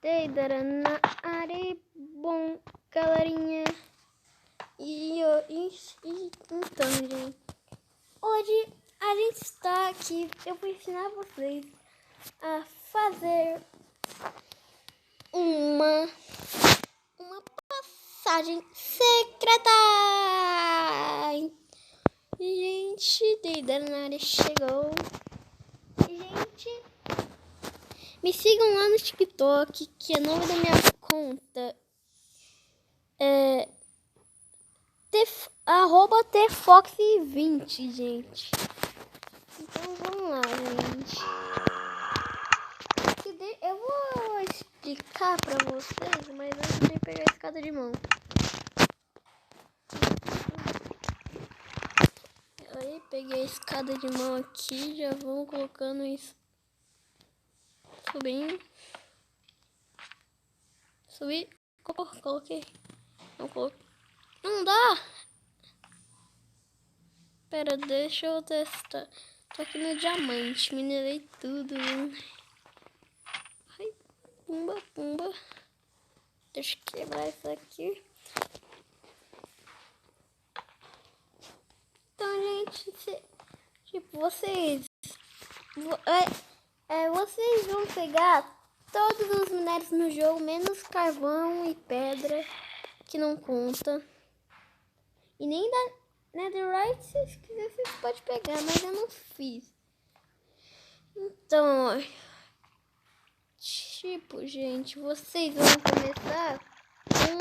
Deidara na área. Bom, galerinha. Então, gente. Hoje a gente está aqui. Eu vou ensinar vocês a fazer uma passagem secreta. Gente, Deidara na área chegou. Gente, me sigam lá no TikTok, que é o nome da minha conta é @tfox20, gente. Então vamos lá, gente. Eu vou explicar pra vocês, mas antes de pegar a escada de mão. Aí peguei a escada de mão aqui, já vou colocando isso. Subindo. Subi. Coloquei. Não coloquei. Não dá. Pera, deixa eu testar. Tô aqui no diamante. Minerei tudo. Ai, pumba. Deixa eu quebrar isso aqui. Então, gente, tipo, vocês vão pegar todos os minérios no jogo, menos carvão e pedra, que não conta. E nem da Netherite, se quiser, vocês podem pegar, mas eu não fiz. Então, tipo, gente, vocês vão começar com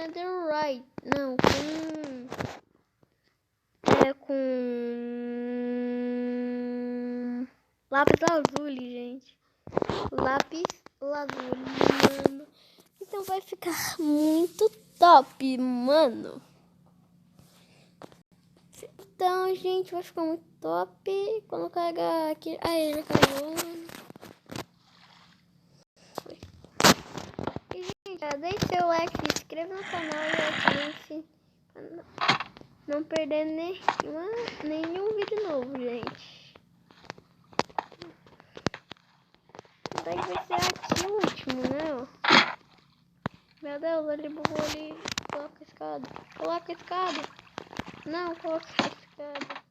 Netherite. Não, com lápis lazuli, gente. Lápis lazuli, mano. Então vai ficar muito top, mano. Então, gente, vai ficar muito top. Quando carregar aqui... Aí, já carregou. Foi. E, gente, já deixe seu like, se inscreva no canal e ative pra não perder nenhum vídeo novo, gente. Daí vai ser aqui o último, né? Meu Deus, ele bugou ali. Coloca a escada. Não, coloca a escada.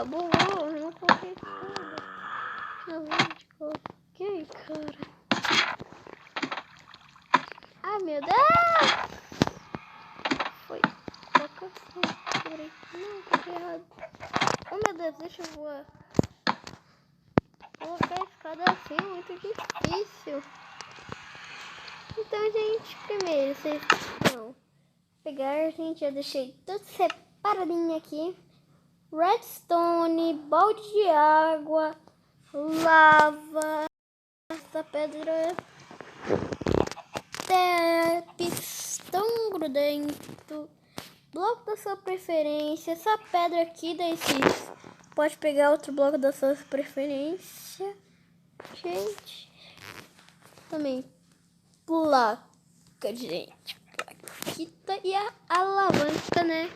Bugou. Não coloquei a escada. Não, coloquei, cara. Ai, meu Deus. Foi. Coloca assim. Não, coloquei errado. Oh, meu Deus, deixa eu voar. Colocar a escada assim é muito difícil. Então, gente, primeiro vocês vão pegar, gente, eu deixei tudo separadinho aqui. Redstone, balde de água, lava, essa pedra, pistão grudento, bloco da sua preferência, essa pedra aqui, daí vocês pode pegar outro bloco da sua preferência, gente. Também placa, gente, plaquita e a alavanca, né,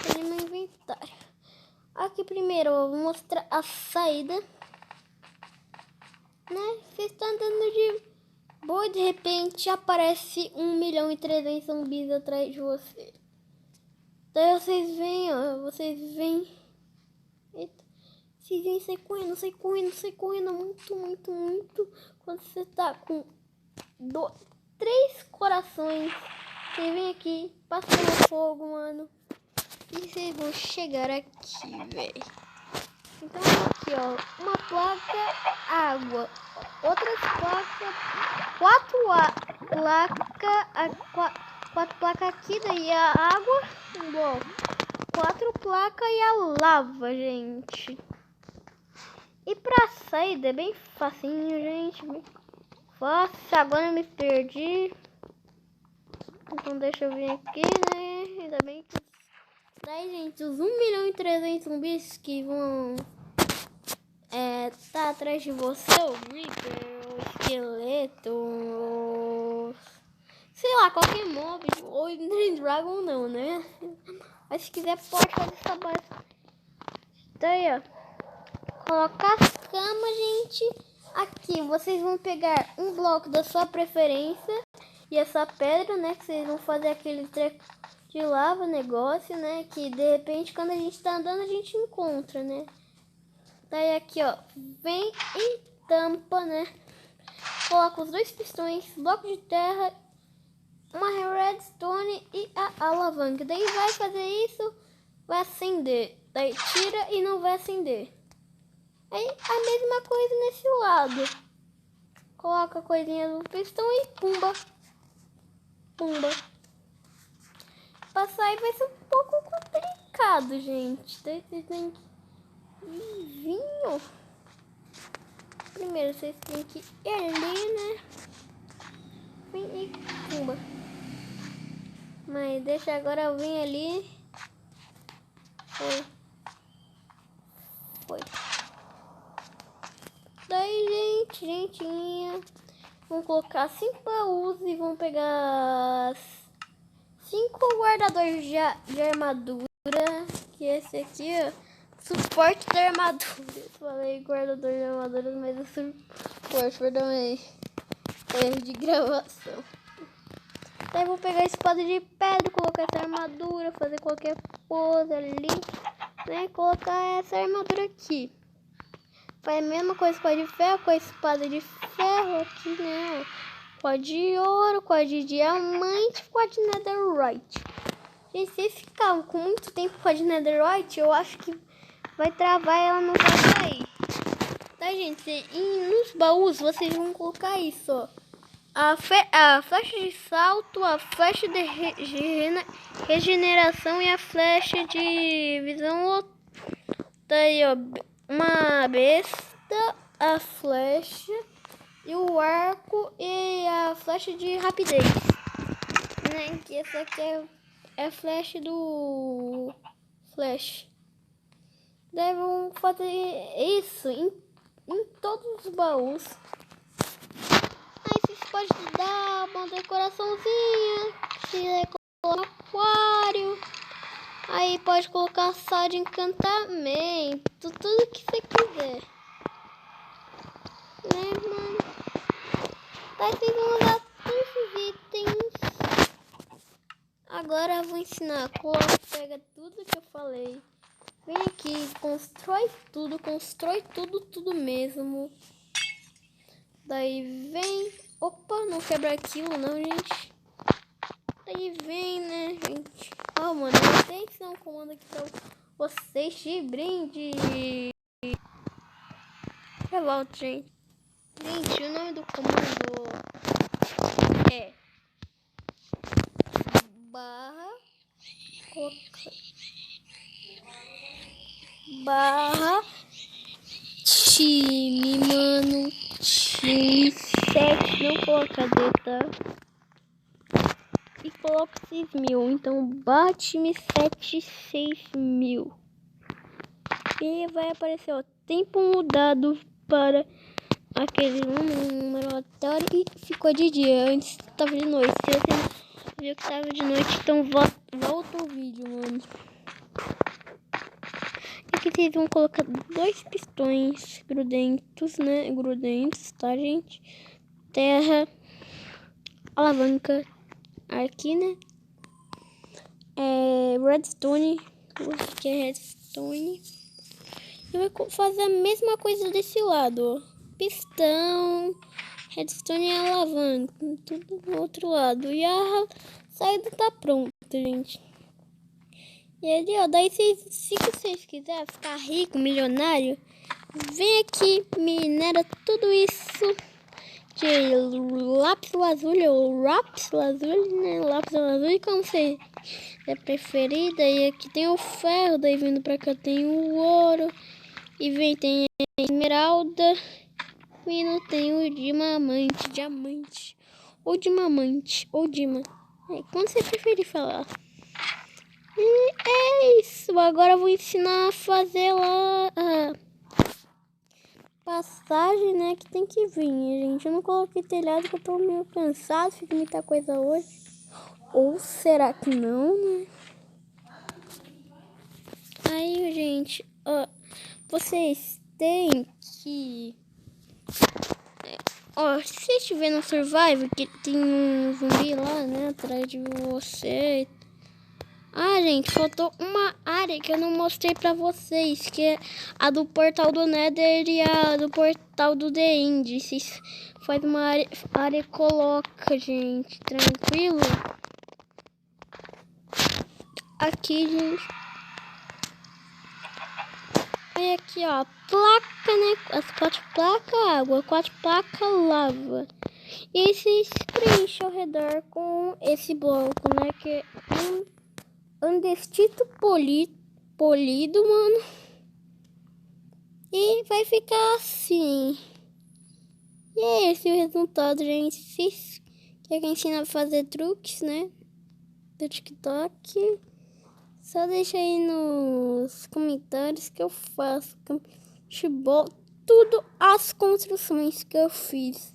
ali no inventário. Aqui primeiro eu vou mostrar a saída, né, vocês estão andando de boa e de repente aparece 1.300.000 zumbis atrás de você. Daí vocês vêm, eita, vocês vêm, sai correndo, muito, quando você tá com 3 corações, você vem aqui, passando fogo, mano, e vocês vão chegar aqui, velho. Então aqui, ó, uma placa, água, outras placas, 4 placas aqui, daí a água, bom, 4 placas e a lava, gente. E pra saída é bem facinho, gente, bem fácil. Agora eu me perdi. Então deixa eu vir aqui, né? Ainda bem que... Daí, gente, os 1.300.000 zumbis que vão tá atrás de você, o Reaper, o esqueleto, sei lá, qualquer mob, ou Ender Dragon não, né? Mas se quiser pode fazer essa base. Daí, ó, colocar as camas, gente. Aqui vocês vão pegar um bloco da sua preferência e essa pedra, né? Que vocês vão fazer aquele treco de lava, negócio, né? Que de repente quando a gente tá andando a gente encontra, né? Daí aqui, ó, vem e tampa, né? Coloca os dois pistões, bloco de terra, uma redstone e a alavanca. Daí vai fazer isso, vai acender. Daí tira e não vai acender. Aí a mesma coisa nesse lado. Coloca a coisinha do pistão e pumba. Pumba. Passar aí vai ser um pouco complicado, gente. Daí vocês têm que vinho. Primeiro vocês têm que ir ali, né? Vem e pumba. Mas deixa agora eu vir ali. Foi. Foi. Daí, gentinha. Vamos colocar 5 baús e vamos pegar 5 guardadores de armadura. Que esse aqui, ó. Suporte da armadura. Eu falei guardador de armaduras, mas é suporte, perdão aí. Erro de gravação. Daí vou pegar a espada de pedra, colocar essa armadura, fazer qualquer pose ali, né? Colocar essa armadura aqui. Faz a mesma coisa com a de ferro, com a espada de ferro aqui, né? Com a de ouro, com a de diamante, com a de netherite. Gente, se ficar com muito tempo com a de netherite, eu acho que vai travar e ela não vai sair. Tá, gente? E nos baús vocês vão colocar isso, ó. A flecha de salto, a flecha de regeneração e a flecha de visão. Daí, ó, uma besta, a flecha e o arco e a flecha de rapidez, né? Que essa aqui é a flecha do flash. Daí vamos fazer isso em todos os baús. Aí vocês podem dar uma decoraçãozinha, se colocar no aquário. Aí pode colocar sal de encantamento, tudo que você quiser. Né, mano? Aí vocês vão usar todos esses itens. Agora eu vou ensinar. Pega tudo que eu falei. Vem aqui, constrói tudo mesmo. Daí vem. Opa, não quebra aquilo não, gente. Daí vem, né, gente? Ó, mano, eu tenho que ensinar um comando aqui pra vocês de brinde. Eu volto, gente. Gente, o nome do comando é barra time, mano. Time 7, não coloca D, tá? E coloca 6.000. Então barra time 7, 6.000. E vai aparecer, ó, tempo mudado para aquele número aleatório e ficou de dia. Antes tava de noite. Se você viu que tava de noite, então volta o vídeo, mano. Aqui vocês vão colocar 2 pistões grudentos, né? Grudentos, tá, gente? Terra, alavanca, aqui, né? Redstone, que é redstone. E vai fazer a mesma coisa desse lado, ó. Pistão, redstone e alavanca, tudo do outro lado. E a saída tá pronta, gente. E ali, ó, daí se vocês quiserem ficar rico, milionário, vem aqui, minera tudo isso de lápis lazuli ou lápis lazuli, né? Lápis lazuli, como você é preferida. E aqui tem o ferro, daí vindo pra cá tem o ouro. E vem, tem a esmeralda. E não tem o diamante. Ou dimamante, ou dima. Quando você preferir falar. E é isso. Agora eu vou ensinar a fazer lá a passagem, né? Que tem que vir, gente. Eu não coloquei telhado porque eu tô meio cansado. Fiz muita coisa hoje. Ou será que não, né? Aí, gente, ó, vocês têm que Ó, se você estiver no Survival, que tem um zumbi lá, né, atrás de você. Ah, gente, faltou uma área que eu não mostrei pra vocês, que é a do portal do Nether e a do portal do The End. Vocês faz uma área e coloca, gente, tranquilo? Aqui, gente. Aí aqui, ó, placa, né? As 4 placas água, 4 placas lava. E vocês preenchem ao redor com esse bloco, né? Que é andestito polido, mano. E vai ficar assim. E é esse o resultado, gente. Se vocês querem ensinar a fazer truques, né? Do TikTok, só deixa aí nos comentários que eu faço. Tudo as construções que eu fiz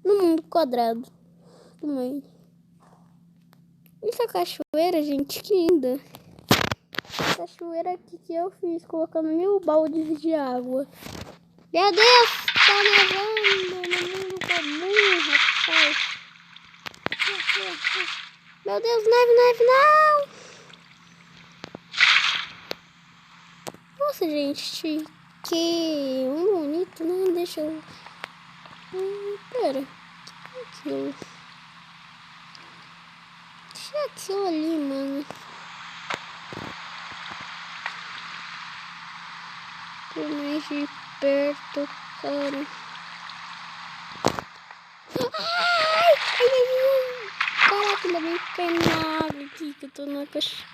no mundo quadrado do meio. Essa cachoeira, gente, que linda. Cachoeira aqui que eu fiz, colocando 1000 baldes de água. Meu Deus, tá nevando no mundo comum, rapaz. Meu Deus, neve, não! Nossa, gente, que bonito, né? Deixa eu... pera, que é aquilo? Deixa aquilo ali, mano. Por mais de perto, cara. Ai! Caraca, ainda bem que cai na água aqui, que eu tô na caixa.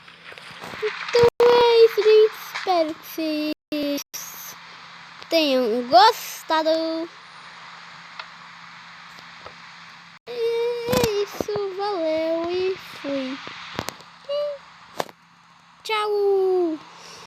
Então é isso, gente. Espero que vocês tenham gostado. É isso, valeu.